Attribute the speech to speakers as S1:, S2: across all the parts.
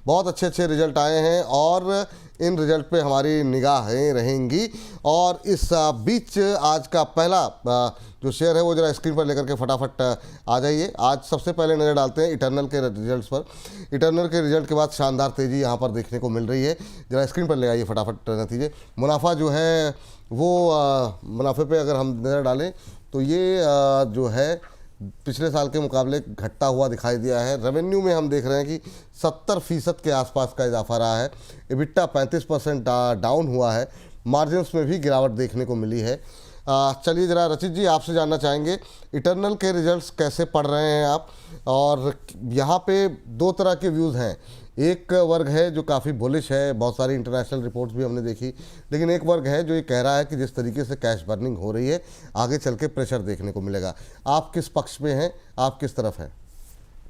S1: बहुत अच्छे अच्छे रिजल्ट आए हैं और इन रिजल्ट पे हमारी निगाहें रहेंगी। और इस बीच आज का पहला जो शेयर है वो जरा स्क्रीन पर लेकर के फटाफट आ जाइए। आज सबसे पहले नज़र डालते हैं इटर्नल के रिजल्ट्स पर। इटर्नल के रिजल्ट के बाद शानदार तेज़ी यहाँ पर देखने को मिल रही है। जरा स्क्रीन पर ले आइए फटाफट नतीजे। मुनाफा जो है वो मुनाफे पे अगर हम नज़र डालें तो ये जो है पिछले साल के मुकाबले घटता हुआ दिखाई दिया है। रेवेन्यू में हम देख रहे हैं कि 70% के आसपास का इजाफा रहा है। एबिटा 35% डाउन हुआ है। मार्जिन्स में भी गिरावट देखने को मिली है। चलिए ज़रा रचित जी आपसे जानना चाहेंगे इटर्नल के रिजल्ट्स कैसे पढ़ रहे हैं आप। और यहाँ पे दो तरह के व्यूज़ हैं। एक वर्ग है जो काफ़ी बुलिश है, बहुत सारी इंटरनेशनल रिपोर्ट्स भी हमने देखी, लेकिन एक वर्ग है जो ये कह रहा है कि जिस तरीके से कैश बर्निंग हो रही है आगे चल के प्रेशर देखने को मिलेगा। आप किस पक्ष में हैं, आप किस तरफ हैं?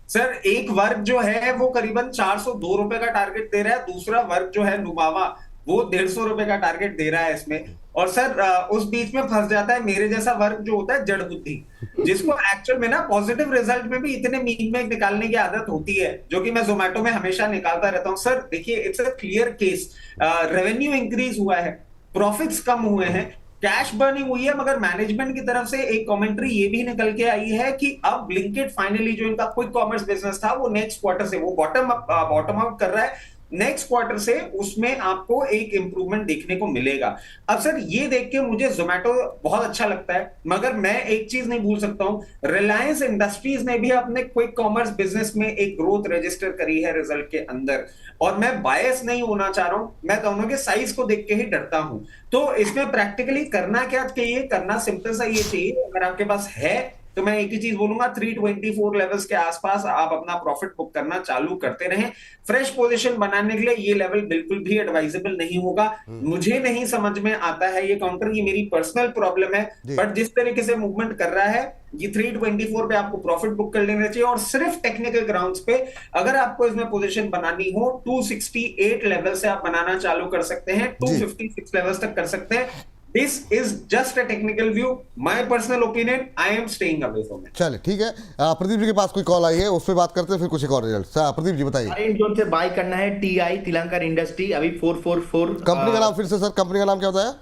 S2: सर, एक वर्ग जो है वो करीबन 402 रुपए का टारगेट दे रहा है, दूसरा वर्ग जो है नुमावा वो 150 रुपए का टारगेट दे रहा है इसमें। और सर उस बीच में फंस जाता है मेरे जैसा वर्ग जो होता है जड़ बुद्धि, जिसको एक्चुअल में ना पॉजिटिव रिजल्ट में भी इतने मीन में निकालने की आदत होती है, जो कि मैं जोमेटो में हमेशा निकालता रहता हूं। सर देखिए, it's a clear case, revenue increase हुआ है, प्रॉफिट्स कम हुए हैं, कैश बर्निंग हुई है, मगर मैनेजमेंट की तरफ से एक कमेंट्री ये भी निकल के आई है कि अब ब्लिंकिट फाइनली जो इनका क्विक कॉमर्स बिजनेस था वो नेक्स्ट क्वार्टर से वो बॉटम आउट कर रहा है। नेक्स्ट क्वार्टर से उसमें आपको एक इंप्रूवमेंट देखने को मिलेगा। अब सर ये देख के मुझे जोमेटो बहुत अच्छा लगता है, मगर मैं एक चीज नहीं भूल सकता हूं, रिलायंस इंडस्ट्रीज ने भी अपने क्विक कॉमर्स बिजनेस में एक ग्रोथ रजिस्टर करी है रिजल्ट के अंदर। और मैं बायस नहीं होना चाह रहा हूं, मैं दोनों के साइज को देख के ही डरता हूं। तो इसमें प्रैक्टिकली करना क्या चाहिए? करना सिंपल सा ये चाहिए, अगर आपके पास है तो मैं एक ही चीज बोलूंगा, 324 लेवल्स के आसपास आप अपना प्रॉफिट बुक करना चालू करते रहें। फ्रेश पोजीशन बनाने के लिए ये लेवल बिल्कुल भी एडवाइजेबल नहीं होगा। मुझे नहीं समझ में आता है ये काउंटर, ये मेरी पर्सनल प्रॉब्लम है,
S1: जी
S2: बट जिस तरीके से मूवमेंट कर रहा है ये 324 पे आपको प्रॉफिट बुक कर लेना चाहिए। और सिर्फ टेक्निकल ग्राउंड्स पे अगर आपको इसमें पोजीशन बनानी हो, 268 लेवल से आप बनाना चालू कर सकते हैं,
S1: जी
S2: 256 लेवल्स तक कर सकते हैं। This is just a technical view. My personal opinion, I am staying away from it.
S1: चले ठीक है। प्रदीप जी के पास कोई कॉल आई है, उस पर बात करते हैं, फिर कुछ एक और रिजल्ट। प्रदीप जी बताइए।
S3: इन जोन से बाय करना है टीआई तिलंकर इंडस्ट्री, अभी 444।
S1: कंपनी का नाम फिर से सर, कंपनी का नाम क्या होता है?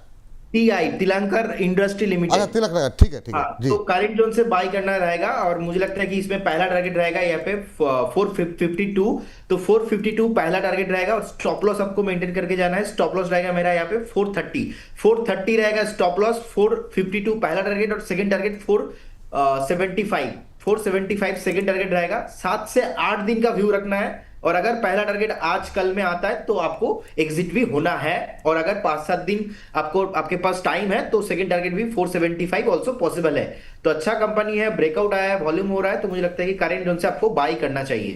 S3: टीआई तिलंकर इंडस्ट्री
S1: अच्छा
S3: लिमिटेड।
S1: तिलक नगर, ठीक है ठीक है
S3: हाँ,
S1: जी।
S3: तो करंट जोन से बाय करना रहेगा और मुझे लगता है कि इसमें पहला टारगेट रहेगा यहाँ पे 452। तो 452 पहला टारगेट रहेगा और स्टॉप लॉस आपको मेंटेन करके जाना है। स्टॉप लॉस रहेगा मेरा यहाँ पे 430 रहेगा स्टॉप लॉस। 452 पहला टारगेट और सेकंड टारगेट 475 सेकंड टारगेट रहेगा। 7 से 8 दिन का व्यू रखना है और अगर पहला टारगेट आज कल में आता है तो आपको एग्जिट भी होना है। और अगर 5-7 दिन आपके पास टाइम है तो सेकंड टारगेट भी 475 ऑल्सो पॉसिबल है। तो अच्छा कंपनी है, ब्रेकआउट आया है, वॉल्यूम हो रहा है, तो मुझे लगता है कि करेंट जोन से आपको बाई करना चाहिए।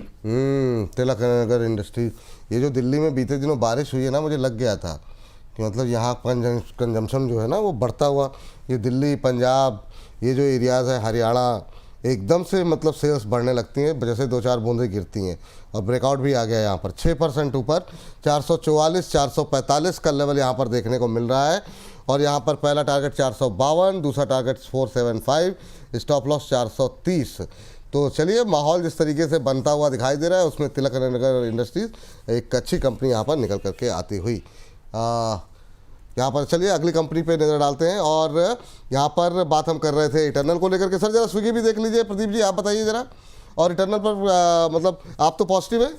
S1: तिलक नगर इंडस्ट्री, ये जो दिल्ली में बीते दिनों बारिश हुई है ना, मुझे लग गया था कि मतलब यहाँ कंजम्पशन जो है ना वो बढ़ता हुआ, ये दिल्ली पंजाब ये जो एरियाज़ है, हरियाणा, एकदम से मतलब सेल्स बढ़ने लगती हैं जैसे 2-4 बूंदें गिरती हैं। और ब्रेकआउट भी आ गया यहाँ पर 6% ऊपर, 444 445 का लेवल यहाँ पर देखने को मिल रहा है। और यहाँ पर पहला टारगेट 452, दूसरा टारगेट 475, स्टॉप लॉस 430। तो चलिए, माहौल जिस तरीके से बनता हुआ दिखाई दे रहा है उसमें तिलक नगर इंडस्ट्रीज एक अच्छी कंपनी यहाँ पर निकल करके आती हुई। यहाँ पर चलिए अगली कंपनी पे नज़र डालते हैं। और यहाँ पर बात हम कर रहे थे इटर्नल को लेकर के। सर जरा स्विगी भी देख लीजिए, प्रदीप जी आप बताइए ज़रा। और इटर्नल पर मतलब आप तो पॉजिटिव है?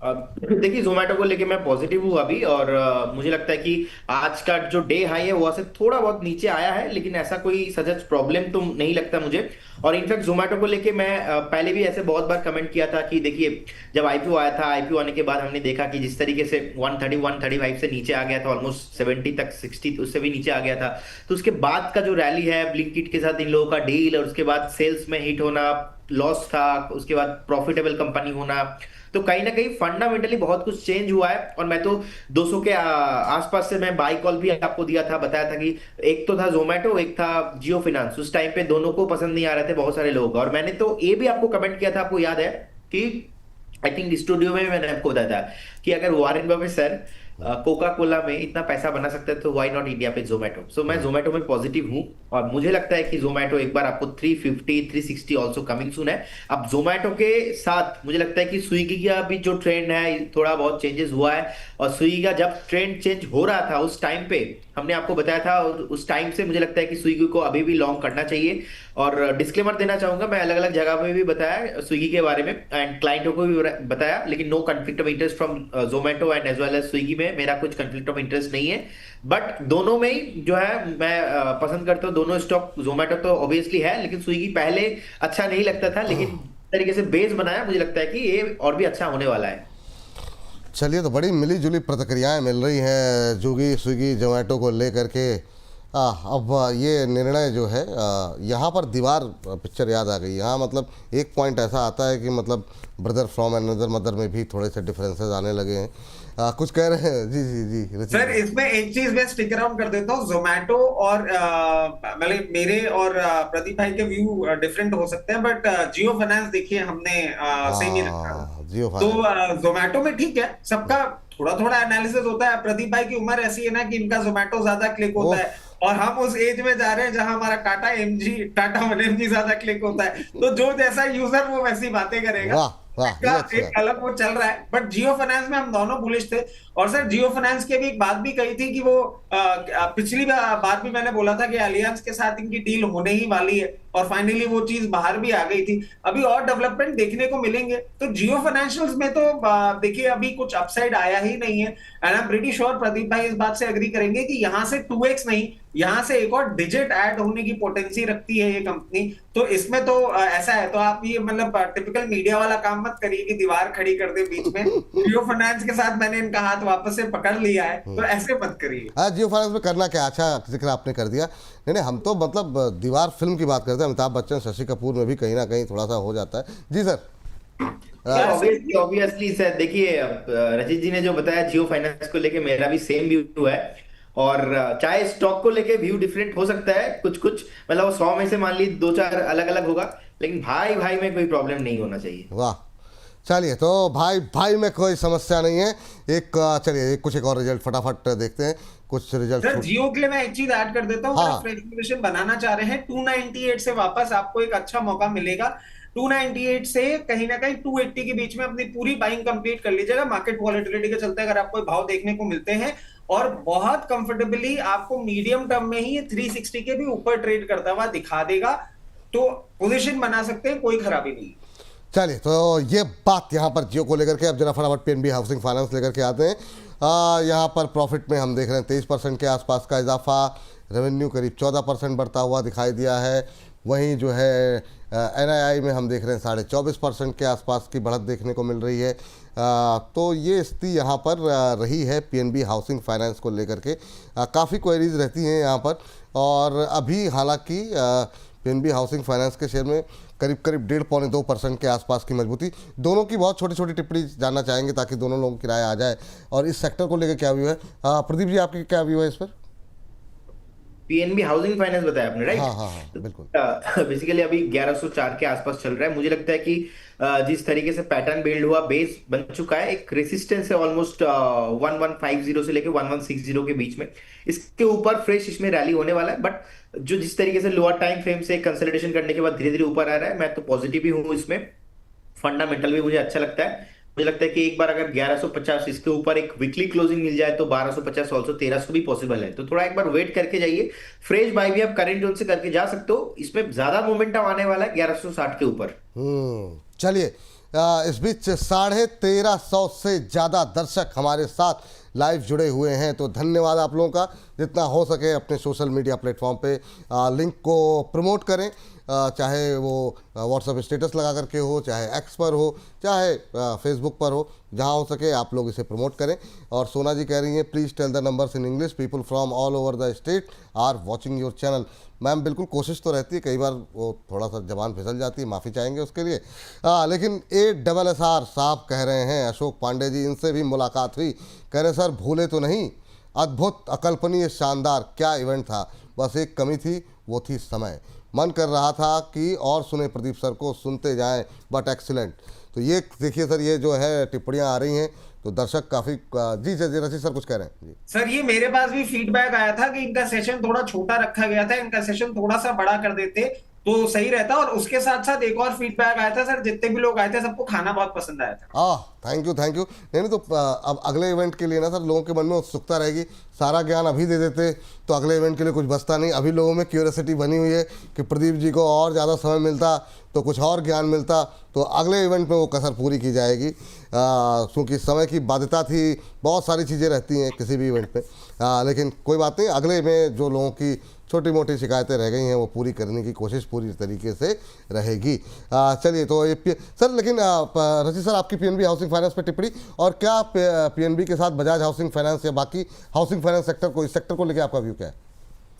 S3: देखिए, जोमेटो को लेके मैं पॉजिटिव हूँ अभी। और मुझे लगता है कि आज का जो डे हाई है वो से थोड़ा बहुत नीचे आया है, लेकिन ऐसा कोई सच प्रॉब्लम तो नहीं लगता मुझे। और इनफैक्ट जोमेटो को लेके मैं पहले भी ऐसे बहुत बार कमेंट किया था कि देखिए, जब आईपीओ आया था, आईपीओ आने के बाद हमने देखा कि जिस तरीके से 130 135 से नीचे आ गया था, ऑलमोस्ट 70 तक, 60 उससे भी नीचे आ गया था। तो उसके बाद का जो रैली है, ब्लिंकिट के साथ इन लोगों का डील और उसके बाद सेल्स में हिट होना, लॉस था, उसके बाद प्रॉफिटेबल कंपनी होना, तो कहीं ना कहीं फंडामेंटली बहुत कुछ चेंज हुआ है। और मैं तो 200 के आसपास से मैं बाई कॉल भी आपको दिया था, बताया था कि एक तो था जोमेटो, एक था जियो फिनांस। उस टाइम पे दोनों को पसंद नहीं आ रहे थे बहुत सारे लोग। और मैंने तो ये भी आपको कमेंट किया था, आपको याद है कि आई थिंक स्टूडियो में मैंने आपको बताया था कि अगर Warren Buffett sir Coca Cola में इतना पैसा बना सकता है तो व्हाई नॉट इंडिया पे जोमेटो। सो मैं जोमेटो में पॉजिटिव हूँ और मुझे लगता है कि जोमेटो एक बार आपको 350 360 ऑल्सो कमिंग सून है। अब जोमेटो के साथ मुझे लगता है कि स्विगी का भी जो ट्रेंड है थोड़ा बहुत चेंजेस हुआ है, और स्विगी का जब ट्रेंड चेंज हो रहा था उस टाइम पे हमने आपको बताया था, और उस टाइम से मुझे लगता है कि स्विगी को अभी भी लॉन्ग करना चाहिए। और डिस्क्लेमर देना चाहूंगा, मैं अलग अलग जगह पे भी बताया स्विगी के बारे में एंड क्लाइंटों को भी बताया, लेकिन no conflict of interest from Zomato and as well as Swiggy में मेरा कुछ कॉन्फ्लिक्ट ऑफ इंटरेस्ट नहीं है। बट दोनों में ही जो है मैं पसंद करता हूँ दोनों स्टॉक। जोमेटो तो ऑब्वियसली है, लेकिन स्विगी पहले अच्छा नहीं लगता था, लेकिन तरीके से बेस बनाया, मुझे लगता है कि ये और भी अच्छा होने वाला है।
S1: चलिए, तो बड़ी मिली जुली प्रतिक्रियाएं मिल रही हैं जोगी स्विगी जोमेटो को लेकर के। अब ये निर्णय जो है, यहाँ पर दीवार पिक्चर याद आ गई। यहाँ मतलब एक पॉइंट ऐसा आता है कि मतलब ब्रदर फ्रॉम अनदर मदर में भी थोड़े से डिफरेंसेस आने लगे हैं। कुछ कह रहे हैं? जी जी जी रचित
S2: सर
S1: जी।
S2: इसमें एक चीज मैं स्टिक अराउंड कर देता हूँ। जोमेटो और मतलब मेरे और प्रदीप भाई के व्यू डिफरेंट हो सकते हैं, बट जियो फाइनेंस देखिए हमने सेम ही रखा।
S1: जियो
S2: तो
S1: फाइनेंस।
S2: जोमेटो में ठीक है, सबका थोड़ा थोड़ा एनालिसिस होता है। प्रदीप भाई की उम्र ऐसी है ना कि इनका जोमेटो ज्यादा क्लिक होता
S1: ओह।
S2: है, और हम उस एज में जा रहे हैं जहां हमारा टाटा वन एमजी ज्यादा क्लिक होता है। तो जो जैसा यूजर वो वैसी बातें करेगा।
S1: वाह वाह, ये
S2: का
S1: अच्छी
S2: एक
S1: बात।
S2: अलग वो चल रहा है। बट जियो फाइनेंस में हम दोनों बुलिश थे। और सर जियो फाइनेंस की भी एक बात भी कही थी कि वो पिछली बार भी मैंने बोला था कि अलियांस के साथ इनकी डील होने ही वाली है, और फाइनली वो चीज बाहर भी आ गई थी। अभी और डेवलपमेंट देखने को मिलेंगे। तो जियो फाइनेंशियल्स में तो देखिए अभी कुछ अपसाइड आया ही नहीं है। And I am pretty sure Pradeep भाई इस बात से एग्री करेंगे कि यहाँ से 2x नहीं, यहाँ से एक और डिजिट ऐड होने की पोटेंसी रखती है ये कंपनी। तो इसमें तो ऐसा है, तो आप ये मतलब टिपिकल मीडिया वाला काम मत करिए कि दीवार खड़ी कर दे बीच में। जियो फाइनेंस के साथ मैंने इनका हाथ वापस से पकड़ लिया है, तो ऐसे मत करिए।
S1: जियो फाइनेंस में करना क्या, अच्छा जिक्र आपने कर दिया। नहीं नहीं, हम तो मतलब दीवार फिल्म की बात करते हैं। अमिताभ बच्चन शशि कपूर में भी कहीं ना कहीं थोड़ा सा हो जाता है। जी सर।
S3: ऑब्वियसली ऑब्वियसली सर, देखिए रचित जी ने जो बताया जियो फाइनेंस को लेके मेरा भी सेम व्यू है। और चाहे स्टॉक को लेके व्यू डिफरेंट हो सकता है कुछ कुछ, मतलब वो 100 में से मान ली 2-4 अलग अलग होगा, लेकिन भाई भाई में कोई प्रॉब्लम नहीं होना चाहिए।
S1: वाह, चलिए, तो भाई भाई में कोई समस्या नहीं है। चलिए कुछ एक और रिजल्ट फटाफट देखते हैं। कुछ रिजल्ट
S2: सर जियो के लिए मैं एक चीज ऐड कर देता हूँ।
S1: हाँ।
S2: फ्रेश पोजीशन बनाना चाह रहे हैं 298 से वापस आपको एक अच्छा मौका मिलेगा। 298 से कहीं ना कहीं 280 के बीच में अपनी पूरी बाइंग कंप्लीट कर लीजिएगा। मार्केट वॉलेटिलिटी के चलते अगर आपको भाव देखने को मिलते हैं, और बहुत कंफर्टेबली आपको मीडियम टर्म में ही ये 360 के भी ऊपर ट्रेड करता हुआ दिखा देगा। तो पोजीशन बना सकते हैं, कोई खराबी नहीं।
S1: चलिए, तो ये बात यहाँ पर जियो को लेकर के। अब जरा फटाफट पीएनबी हाउसिंग फाइनेंस लेकर के आते हैं। यहाँ पर प्रॉफिट में हम देख रहे हैं 23% के आसपास का इजाफा। रेवेन्यू करीब 14% बढ़ता हुआ दिखाई दिया है। वहीं जो है एनआईआई में हम देख रहे हैं 24.5% के आसपास की बढ़त देखने को मिल रही है। तो ये स्थिति यहाँ पर रही है पीएनबी हाउसिंग फाइनेंस को लेकर के। काफ़ी क्वेरीज रहती हैं यहाँ पर। और अभी हालांकि पीएनबी हाउसिंग फाइनेंस के शेयर में करीब करीब 1.5-2% के आसपास की मजबूती। दोनों की बहुत छोटी छोटी टिप्पणी जानना चाहेंगे ताकि दोनों लोगों की राय आ जाए। और इस सेक्टर को लेकर क्या व्यू है? प्रदीप जी, आपके क्या व्यू है इस पर?
S3: पीएनबी हाउसिंग फाइनेंस बताया आपने, राइट?
S1: हाँ हाँ हाँ, बिल्कुल।
S3: बेसिकली अभी 1104 के आसपास चल रहा है। मुझे लगता है कि जिस तरीके से पैटर्न बिल्ड हुआ, बेस बन चुका है, एक रेसिस्टेंस है ऑलमोस्ट 1150 से लेके 1160 के बीच में। इसके ऊपर फ्रेश इसमें रैली होने वाला है, बट जो जिस तरीके से लोअर टाइम फ्रेम से कंसोलिडेशन करने के बाद धीरे धीरे ऊपर आ रहा है, मैं तो पॉजिटिव ही हूँ इसमें। फंडामेंटल भी मुझे अच्छा लगता है। मुझे लगता है कि एक बार अगर 1150 इसके ऊपर एक वीकली क्लोजिंग मिल जाए तो 1250 ऑल्सो 1300 भी पॉसिबल है। तो थोड़ा एक बार वेट करके जाइए। फ्रेश बाय भी आप करंट जोन से करके जा सकते हो। इसमें ज्यादा मोमेंटम आने वाला है 1160 के ऊपर।
S1: चलिए, इस बीच 1350 से ज़्यादा दर्शक हमारे साथ लाइव जुड़े हुए हैं, तो धन्यवाद आप लोगों का। जितना हो सके अपने सोशल मीडिया प्लेटफॉर्म पे लिंक को प्रमोट करें। चाहे वो व्हाट्सएप स्टेटस लगा करके हो, चाहे एक्स पर हो, चाहे फेसबुक पर हो, जहां हो सके आप लोग इसे प्रमोट करें। और सोना जी कह रही हैं please tell the numbers in English, people from all over the state are watching your channel. Ma'am बिल्कुल कोशिश तो रहती है, कई बार वो थोड़ा सा जबान फिसल जाती है, माफ़ी चाहेंगे उसके लिए। लेकिन ASSR साहब कह रहे हैं, अशोक पांडे जी, इनसे भी मुलाकात हुई, कह रहे सर भूले तो नहीं, अद्भुत, अकल्पनीय, शानदार, क्या इवेंट था। बस एक कमी थी, वो थी समय। मन कर रहा था कि और सुने प्रदीप सर को, सुनते जाएं, बट एक्सीलेंट। तो ये देखिए सर, ये जो है टिप्पणियाँ आ रही हैं, तो दर्शक काफ़ी जी जी रशीद सर कुछ कह रहे हैं जी।
S2: सर ये मेरे पास भी फीडबैक आया था कि इनका सेशन थोड़ा छोटा रखा गया था, इनका सेशन थोड़ा सा बड़ा कर देते तो सही रहता। और उसके साथ साथ एक और फीडबैक आया था सर, जितने भी लोग आए थे सबको खाना बहुत पसंद आया था।
S1: Thank you thank you. नहीं तो अब अगले इवेंट के लिए ना सर लोगों के मन में उत्सुकता रहेगी, सारा ज्ञान अभी दे देते तो अगले इवेंट के लिए कुछ बचता नहीं। अभी लोगों में क्यूरियोसिटी बनी हुई है कि प्रदीप जी को और ज़्यादा समय मिलता तो कुछ और ज्ञान मिलता, तो अगले इवेंट में वो कसर पूरी की जाएगी, क्योंकि समय की बाध्यता थी, बहुत सारी चीज़ें रहती हैं किसी भी इवेंट में। लेकिन कोई बात नहीं, अगले में जो लोगों की छोटी मोटी शिकायतें रह गई हैं वो पूरी करने की कोशिश पूरी तरीके से रहेगी। चलिए तो ये सर, लेकिन रशीद सर आपकी पीएनबी हाउसिंग फाइनेंस पे टिप्पणी, और क्या पीएनबी के साथ बजाज हाउसिंग फाइनेंस या बाकी हाउसिंग फाइनेंस सेक्टर को, इस सेक्टर को लेकर आपका व्यू क्या है?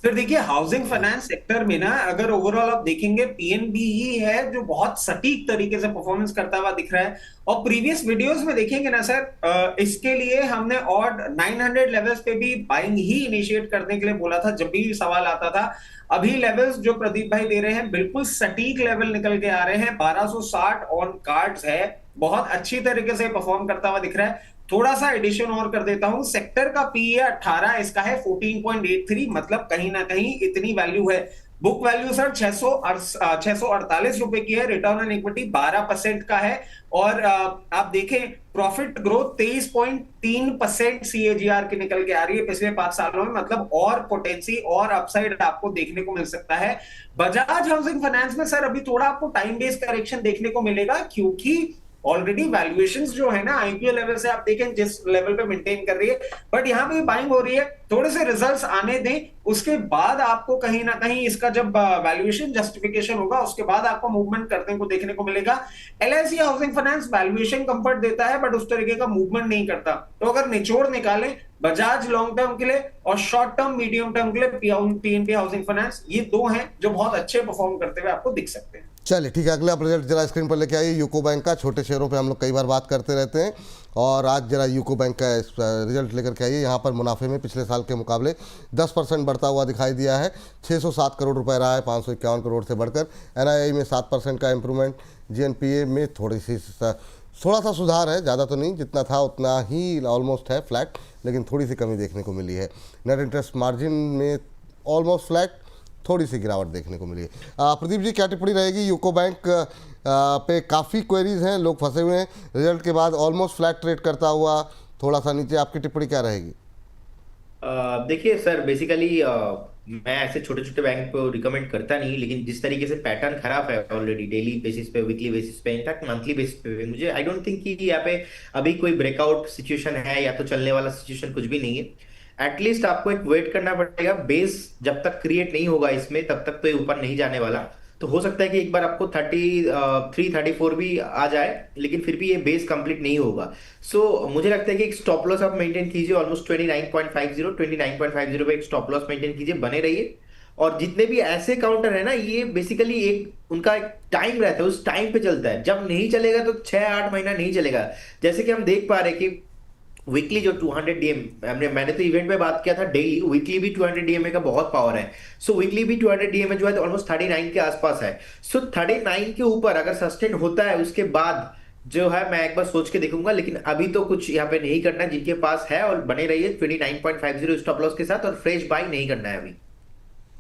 S2: सर देखिए, हाउसिंग फाइनेंस सेक्टर में ना अगर ओवरऑल आप देखेंगे पीएनबी ही है जो बहुत सटीक तरीके से परफॉर्मेंस करता हुआ दिख रहा है। और प्रीवियस वीडियोस में देखेंगे ना सर, इसके लिए हमने ऑड 900 लेवल्स पे भी बाइंग ही इनिशिएट करने के लिए बोला था जब भी सवाल आता था। अभी लेवल्स जो प्रदीप भाई दे रहे हैं बिल्कुल सटीक लेवल निकल के आ रहे हैं। 1260 ऑन कार्ड्स है, बहुत अच्छी तरीके से परफॉर्म करता हुआ दिख रहा है। थोड़ा सा एडिशन और कर देता हूं, सेक्टर का पीए 18, इसका है 14.83, मतलब कहीं ना कहीं इतनी वैल्यू है। बुक वैल्यू सर 648 रुपए की है, रिटर्न ऑन इक्विटी 12% का है। और आप देखें प्रॉफिट ग्रोथ 23.3% सीएजीआर की निकल के आ रही है पिछले 5 सालों में, मतलब और पोटेंसी और अपसाइड आपको देखने को मिल सकता है। बजाज हाउसिंग फाइनेंस में सर अभी थोड़ा आपको टाइम बेस्ड करेक्शन देखने को मिलेगा, क्योंकि ऑलरेडी वैल्यूएशंस जो है ना आईपीओ लेवल से आप देखें जिस लेवल पे मेंटेन कर रही है, बट यहां पे बाइंग हो रही है। थोड़े से रिजल्ट्स आने दें, उसके बाद आपको कहीं ना कहीं इसका जब वैल्यूएशन जस्टिफिकेशन होगा उसके बाद आपको मूवमेंट करने को देखने को मिलेगा। LIC housing finance valuation comfort देता है बट उस तरीके का मूवमेंट नहीं करता। तो अगर निचोड़ निकालें बजाज लॉन्ग टर्म के लिए और शॉर्ट टर्म मीडियम टर्म के लिए पीएनबी हाउसिंग फाइनेंस, ये दो हैं जो बहुत अच्छे परफॉर्म करते हुए आपको दिख सकते हैं।
S1: चलिए ठीक है, अगला रिजल्ट जरा स्क्रीन पर लेके आइए। यूको बैंक का, छोटे शेयरों पे हम लोग कई बार बात करते रहते हैं, और आज जरा यूको बैंक का रिजल्ट लेकर के आइए। यहाँ पर मुनाफे में पिछले साल के मुकाबले 10% बढ़ता हुआ दिखाई दिया है, 607 करोड़ रुपए रहा है 551 करोड़ से बढ़कर। एनआईआई में 7% का इम्प्रूवमेंट, जीएनपीए में थोड़ा सा सुधार है, ज़्यादा तो नहीं, जितना था उतना ही ऑलमोस्ट है, फ्लैट, लेकिन थोड़ी सी कमी देखने को मिली है। नेट इंटरेस्ट मार्जिन में ऑलमोस्ट फ्लैट, थोड़ी सी गिरावट देखने को मिली है। प्रदीप जी क्या टिप्पणी रहेगी? यूको बैंक पे काफ़ी क्वेरीज हैं, लोग फंसे हुए हैं, रिजल्ट के बाद ऑलमोस्ट फ्लैट ट्रेड करता हुआ थोड़ा सा नीचे, आपकी टिप्पणी क्या रहेगी?
S3: देखिए सर, बेसिकली मैं ऐसे छोटे छोटे बैंक को रिकमेंड करता नहीं, लेकिन जिस तरीके से पैटर्न खराब है ऑलरेडी डेली बेसिस पे, वीकली बेसिस पे, इनफैक्ट मंथली बेसिस पे, मुझे आई डोंट थिंक कि यहाँ पे अभी कोई ब्रेकआउट सिचुएशन है या तो चलने वाला सिचुएशन कुछ भी नहीं है। एटलीस्ट आपको एक वेट करना पड़ेगा, बेस जब तक क्रिएट नहीं होगा इसमें तब तक तो ये ऊपर नहीं जाने वाला। तो हो सकता है कि एक बार आपको 33-34 भी आ जाए, लेकिन फिर भी ये बेस कंप्लीट नहीं होगा। सो मुझे लगता है कि एक स्टॉप लॉस आप मेंटेन कीजिए ऑलमोस्ट 29.50 पे एक स्टॉप लॉस मेंटेन कीजिए, बने रहिए। और जितने भी ऐसे काउंटर है ना, ये बेसिकली एक उनका एक टाइम रहता है, उस टाइम पे चलता है। जब नहीं चलेगा तो 6-8 महीना नहीं चलेगा। जैसे कि हम देख पा रहे कि वीकली जो 200 डीएम, मैंने तो इवेंट में बात किया था, डेली वीकली भी 200 डीएमए का बहुत पावर है। सो वीकली भी 200 डीएमए जो है ऑलमोस्ट 39 के आसपास है। सो 39 के ऊपर अगर सस्टेन होता है उसके बाद जो है मैं एक बार सोच के देखूंगा, लेकिन अभी तो कुछ यहाँ पे नहीं करना। जिनके पास है और बने रहिए 29.50 स्टॉप लॉस के साथ, और फ्रेश बाई नहीं करना है अभी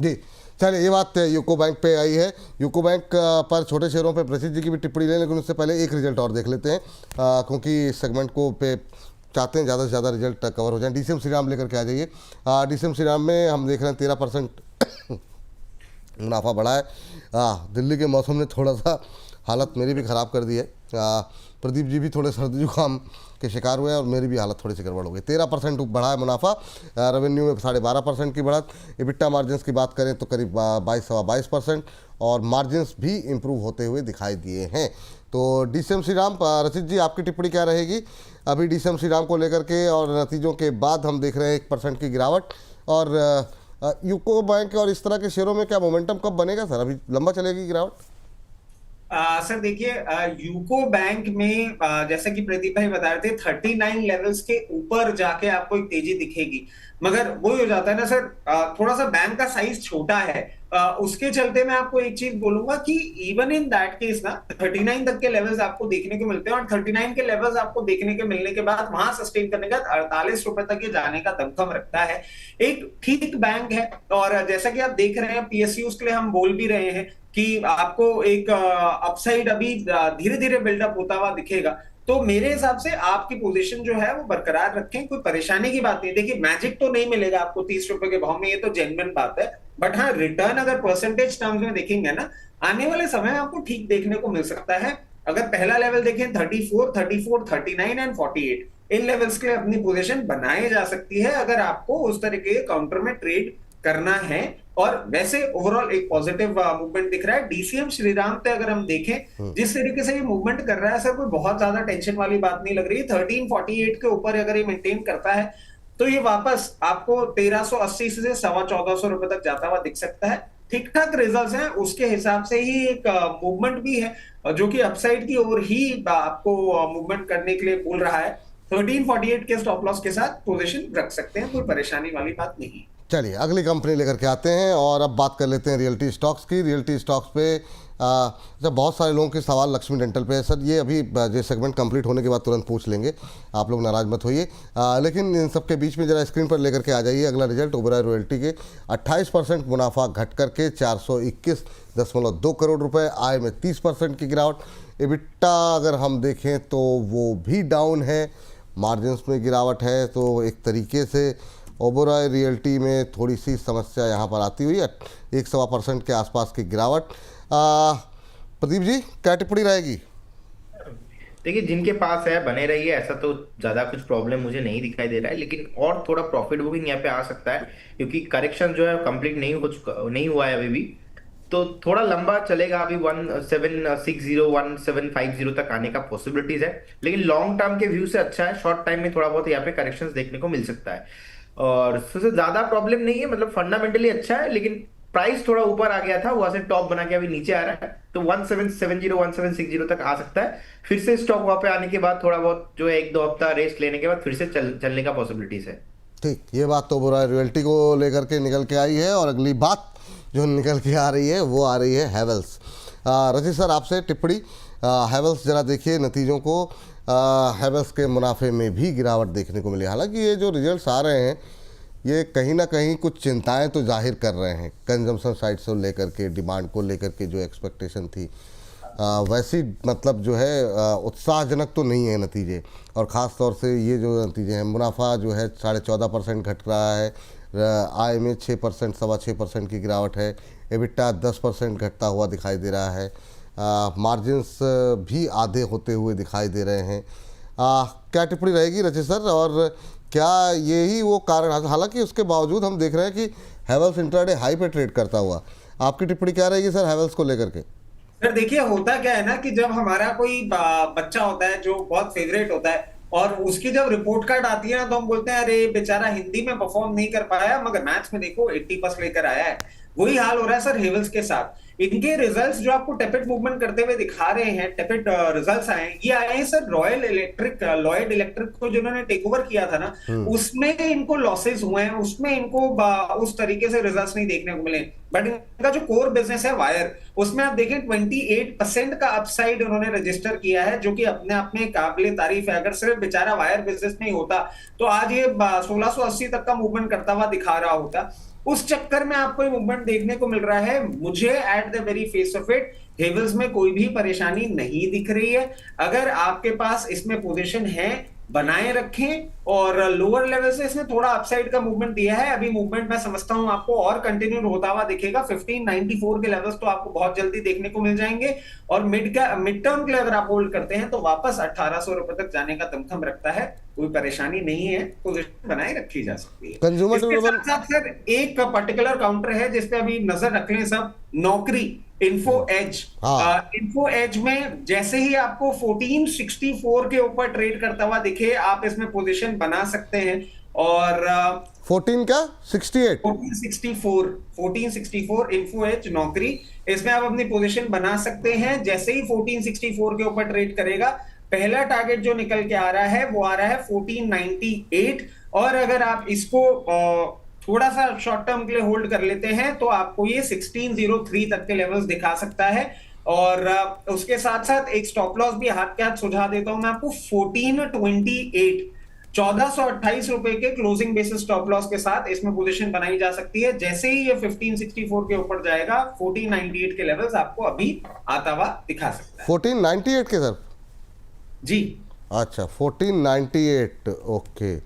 S1: जी। चलिए, ये बात यूको बैंक पे आई है। यूको बैंक पर छोटे शेयरों पे प्रसिद्ध जी की भी टिप्पणी लें, लेकिन उससे पहले एक रिजल्ट और देख लेते हैं, क्योंकि इस सेगमेंट को पे चाहते हैं ज़्यादा से ज़्यादा रिजल्ट कवर हो जाए। डीसीएम श्रीराम लेकर के आ जाइए। डीसीएम श्रीराम में हम देख रहे हैं 13% मुनाफा बढ़ा है। दिल्ली के मौसम ने थोड़ा सा हालत मेरी भी ख़राब कर दी है। प्रदीप जी भी थोड़े सर्दी जुकाम के शिकार हुए हैं और मेरी भी हालत थोड़ी सी गड़बड़ हो गई। 13% बढ़ा है मुनाफा। रेवेन्यू में 12.5% की बढ़त। इबिट्टा मार्जिन्स की बात करें तो करीब 22-22%, और मार्जिन्स भी इम्प्रूव होते हुए दिखाई दिए हैं। तो डीसीएम श्रीराम, रचित जी आपकी टिप्पणी क्या रहेगी अभी डीसीएम श्रीराम को लेकर के? और नतीजों के बाद हम देख रहे हैं 1% की गिरावट, और यूको बैंक और इस तरह के शेयरों में क्या मोमेंटम कब बनेगा सर? अभी लंबा चलेगी गिरावट?
S2: सर देखिए, यूको बैंक में जैसा कि प्रदीप भाई बता रहे थे 39 लेवल्स के ऊपर जाके आपको एक तेजी दिखेगी। मगर वही हो जाता है ना सर, थोड़ा सा बैंक का साइज छोटा है, उसके चलते मैं आपको एक चीज बोलूंगा कि इवन इन दैट केस ना 39 तक के लेवल्स आपको देखने को मिलते हैं, और 39 के लेवल्स आपको देखने के मिलने के बाद वहां सस्टेन करने का 48 रुपए तक ये जाने का दमखम रखता है। एक ठीक बैंक है, और जैसा कि आप देख रहे हैं पीएसयूज के लिए हम बोल भी रहे हैं कि आपको एक अपसाइड अभी धीरे धीरे बिल्डअप होता हुआ दिखेगा। तो मेरे हिसाब से आपकी पोजीशन जो है वो बरकरार रखें, कोई परेशानी की बात नहीं। देखिए मैजिक तो नहीं मिलेगा आपको 30 रुपए के भाव में, ये तो जेन्युइन बात है, बट हाँ रिटर्न अगर परसेंटेज टर्म्स में देखेंगे ना, आने वाले समय में आपको ठीक देखने को मिल सकता है। अगर पहला लेवल देखें 34, 34, 39 एंड 48, इन लेवल्स के लिए अपनी पोजीशन बनाई जा सकती है अगर आपको उस तरीके के काउंटर में ट्रेड करना है। और वैसे ओवरऑल एक पॉजिटिव मूवमेंट दिख रहा है। डीसीएम श्रीराम पे अगर हम देखें जिस तरीके से ये मूवमेंट कर रहा है सर, कोई बहुत ज्यादा टेंशन वाली बात नहीं लग रही है। 1348 के ऊपर अगर ये मेंटेन करता है तो ये वापस आपको 1380 से 1450 रुपए तक जाता हुआ दिख सकता है। ठीक ठाक रिजल्ट्स हैं, उसके हिसाब से ही एक मूवमेंट भी है जो कि अपसाइड की ओर ही आपको मूवमेंट करने के लिए बोल रहा है। 1348 के स्टॉप लॉस के साथ पोजीशन रख सकते हैं, कोई परेशानी वाली बात नहीं।
S1: चलिए अगली कंपनी लेकर के आते हैं और अब बात कर लेते हैं रियल्टी स्टॉक्स की। रियल्टी स्टॉक्स पे जब बहुत सारे लोगों के सवाल लक्ष्मी डेंटल पे है सर, ये अभी ये सेगमेंट कंप्लीट होने के बाद तुरंत पूछ लेंगे, आप लोग नाराज मत होइए। लेकिन इन सब के बीच में जरा स्क्रीन पर लेकर के आ जाइए अगला रिजल्ट। ओबेरॉय रॉयल्टी के 28% मुनाफा घट करके 421.2 करोड़ रुपए, आय में 30% की गिरावट। एबिटा अगर हम देखें तो वो भी डाउन है, मार्जिन्स में गिरावट है। तो एक तरीके से ओबेरॉय रियल्टी में थोड़ी सी समस्या यहाँ पर आती हुई है, 1.25% के आसपास की गिरावट। प्रदीप जी क्या टिप्पणी रहेगी?
S3: देखिए जिनके पास है बने रहिए, ऐसा तो ज्यादा कुछ प्रॉब्लम मुझे नहीं दिखाई दे रहा है, लेकिन और थोड़ा प्रॉफिट बुकिंग यहाँ पे आ सकता है क्योंकि करेक्शन जो है कंप्लीट नहीं हुआ है अभी भी, तो थोड़ा लंबा चलेगा। अभी 1760 1750 तक आने का पॉसिबिलिटीज है, लेकिन लॉन्ग टर्म के व्यू से अच्छा है। शॉर्ट टाइम में थोड़ा बहुत यहाँ पे करेक्शंस देखने को मिल सकता है और उससे ज्यादा प्रॉब्लम नहीं है, मतलब फंडामेंटली अच्छा है। लेकिन प्राइस थोड़ा ऊपर आ गया था, वहां से टॉप बना के अभी नीचे आ रहा है, तो 1770 1760 तक आ सकता है। फिर से स्टॉक वहां पे आने के बाद थोड़ा बहुत जो है 1-2 हफ्ता रेस्ट लेने के बाद फिर से चलने का पॉसिबिलिटीज है।
S1: ठीक, ये बात तो ओबेरॉय रियल्टी को लेकर के निकल के आई है। और अगली बात जो निकल के आ रही है वो आ रही है हैवेल्स। रचित सर आपसे टिप्पणी, हैवेल्स जरा देखिए नतीजों को। हैवेल्स के मुनाफे में भी गिरावट देखने को मिली। हालांकि ये जो रिजल्ट्स आ रहे हैं ये कहीं ना कहीं कुछ चिंताएं तो जाहिर कर रहे हैं, कंजम्पशन साइड से लेकर के डिमांड को लेकर के जो एक्सपेक्टेशन थी वैसी मतलब जो है उत्साहजनक तो नहीं है नतीजे। और ख़ास तौर से ये जो नतीजे हैं, मुनाफा जो है 14.5% घट रहा है, आय में 6% 6.25% की गिरावट है, एबिटा 10% घटता हुआ दिखाई दे रहा है, मार्जिन्स भी आधे होते हुए दिखाई दे रहे हैं। क्या टिप्पणी रहेगी रचित सर? और क्या यही वो कारण, हालांकि उसके बावजूद हम देख रहे हैं कि हैवेल्स इंट्राडे हाई पे ट्रेड करता हुआ, आपकी टिप्पणी क्या रहेगी सर हैवेल्स को लेकर के?
S2: सर देखिए होता क्या है ना कि जब हमारा कोई बच्चा होता है जो बहुत फेवरेट होता है और उसकी जब रिपोर्ट कार्ड आती है ना, तो हम बोलते हैं अरे बेचारा हिंदी में परफॉर्म नहीं कर पाया मगर मैथ्स में देखो 80+ लेकर आया है। वही हाल हो रहा है सर हेवल्स के साथ। इनके रिजल्ट्स जो आपको टेपिड मूवमेंट करते हुए दिखा रहे हैं, टेपिड रिजल्ट्स आए हैं, ये आए हैं सर लॉयड इलेक्ट्रिक को जिन्होंने टेक ओवर किया था ना, उसमें इनको लॉसेस हुए हैं, उसमें इनको उस तरीके से रिजल्ट्स नहीं देखने को मिले। बट इनका जो कोर बिजनेस है वायर, उसमें आप देखें 28% का अपसाइड उन्होंने रजिस्टर किया है, जो कि अपने आप में काबिले तारीफ है। अगर सिर्फ बेचारा वायर बिजनेस नहीं होता तो आज ये 1680 तक का मूवमेंट करता हुआ दिखा रहा होता। उस चक्कर में आपको ये मूवमेंट देखने को मिल रहा है। मुझे at the very face of it Havells में कोई भी परेशानी नहीं दिख रही है। अगर आपके पास इसमें पोजीशन है बनाए रखें, और लोअर लेवल से इसने थोड़ा अपसाइड का मूवमेंट दिया है। अभी मूवमेंट मैं समझता हूं आपको और कंटिन्यू होता हुआ दिखेगा। 1594 के लेवल्स तो आपको बहुत जल्दी देखने को मिल जाएंगे, और मिड टर्म के लिए अगर आप होल्ड करते हैं तो वापस 1800 रुपए तक जाने का दमखम रखता है। कोई परेशानी नहीं है, पोजीशन बनाए रखी जा सकती है।
S1: कंज्यूमर
S2: इसके साथ सर एक पर्टिकुलर काउंटर है जिसपे अभी नजर रख लें सब, नौकरी इन्फो एज। इन्फो एज में जैसे ही आपको 1464 के ऊपर ट्रेड करता हुआ दिखे, आप इसमें पोजीशन बना सकते हैं। और
S1: 14 का 68।
S2: 1464 इन्फो एज नौकरी, इसमें आप अपनी पोजीशन बना सकते हैं। जैसे ही 1464 के ऊपर ट्रेड करेगा, पहला टारगेट जो निकल के आ रहा है वो आ रहा है 1498। और अगर आप इसको थोड़ा सा शॉर्ट टर्म के लिए होल्ड कर लेते हैं तो आपको ये 1603 तक के लेवल्स दिखा सकता है। और उसके साथ साथ एक स्टॉप लॉस भी हाथ के हाथ सुझा देता हूं मैं आपको, 1428, 1428 रुपए के क्लोजिंग बेसिस स्टॉप लॉस के साथ इसमें पोजीशन बनाई जा सकती है। जैसे ही ये 1564 के ऊपर जाएगा, 1498 के लेवल्स आपको अभी आता हुआ दिखा सकता है।
S1: 1498 के सर
S2: जी
S1: अच्छा 1498 ओके।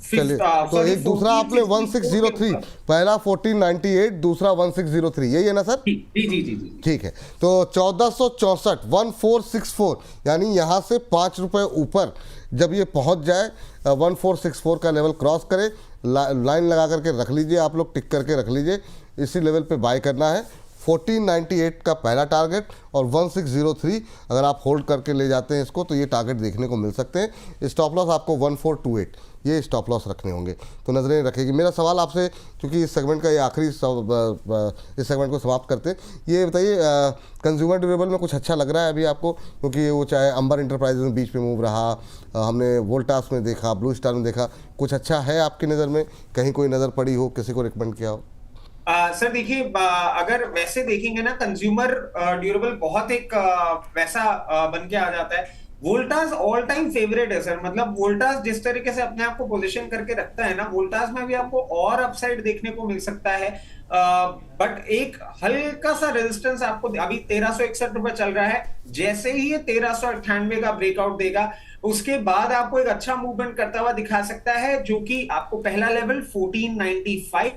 S1: चलिए तो
S2: सॉरी,
S1: एक दूसरा आपने 1603, पहला 1498, दूसरा 1603, यही है ना सर?
S2: जी जी जी जी।
S1: ठीक है, तो 1464 1464, यानी यहाँ से 5 रुपये ऊपर जब ये पहुँच जाए 1464 का लेवल क्रॉस करे, लाइन लगा करके रख लीजिए, आप लोग टिक करके रख लीजिए, इसी लेवल पे बाय करना है। 1498 का पहला टारगेट और 1603 अगर आप होल्ड करके ले जाते हैं इसको तो ये टारगेट देखने को मिल सकते हैं। स्टॉप लॉस आपको 1428 ये स्टॉप लॉस रखने होंगे, तो नजरें रखेगी। मेरा सवाल आपसे, क्योंकि इस सेगमेंट का ये आखिरी इस सेगमेंट को समाप्त करते हैं, ये बताइए कंज्यूमर ड्यूरेबल में कुछ अच्छा लग रहा है अभी आपको? क्योंकि वो चाहे अंबर इंटरप्राइजेज में बीच में मूव रहा, हमने वोल्टास में देखा, ब्लू स्टार में देखा, कुछ अच्छा है आपकी नज़र में? कहीं कोई नज़र पड़ी हो, किसी को रिकमेंड किया हो?
S2: सर देखिए, अगर वैसे देखेंगे ना, कंज्यूमर ड्यूरेबल बहुत एक वैसा बन के आ जाता है। वोल्टास ऑल टाइम फेवरेट है सर, मतलब वोल्टास जिस तरीके से अपने आप को पोजीशन करके रखता है ना, वोल्टास में भी आपको और अपसाइड देखने को मिल सकता है। बट एक हल्का सा रेजिस्टेंस आपको अभी 1361 रुपए चल रहा है, जैसे ही ये 1398 का ब्रेकआउट देगा उसके बाद आपको एक अच्छा मूवमेंट करता हुआ दिखा सकता है, जो कि आपको पहला लेवल 1495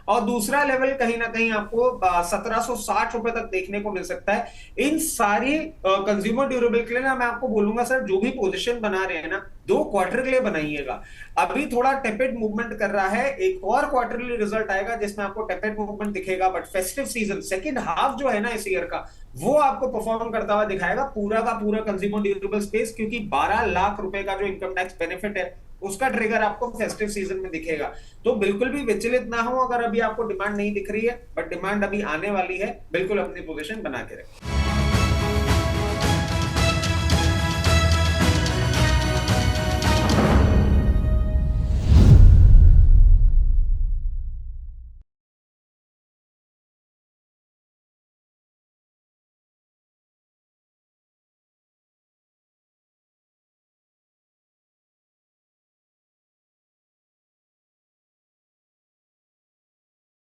S2: और दूसरा लेवल कहीं ना कहीं आपको 1760 रुपए तक देखने को मिल सकता है। इन सारी कंज्यूमर ड्यूरेबल के लिए ना मैं आपको बोलूंगा सर, जो भी पोजीशन बना रहे हैं ना, 2 क्वार्टर के लिए बनाइएगा। अभी थोड़ा टेपेड मूवमेंट कर रहा है, एक और क्वार्टरली रिजल्ट आएगा जिसमें आपको टेपेड मूवमेंट दिखेगा, but festive season second half जो है ना इस ईयर का, वो आपको परफॉर्म करता हुआ दिखाएगा पूरा का पूरा कंज्यूमर ड्यूरेबल स्पेस, क्योंकि 12 लाख रुपए का जो इनकम टैक्स बेनिफिट है उसका ट्रिगर आपको फेस्टिव सीजन में दिखेगा। तो बिल्कुल भी विचलित ना हो अगर अभी आपको डिमांड नहीं दिख रही है, बट डिमांड अभी आने वाली है, बिल्कुल अपनी पोजीशन बना के रखें।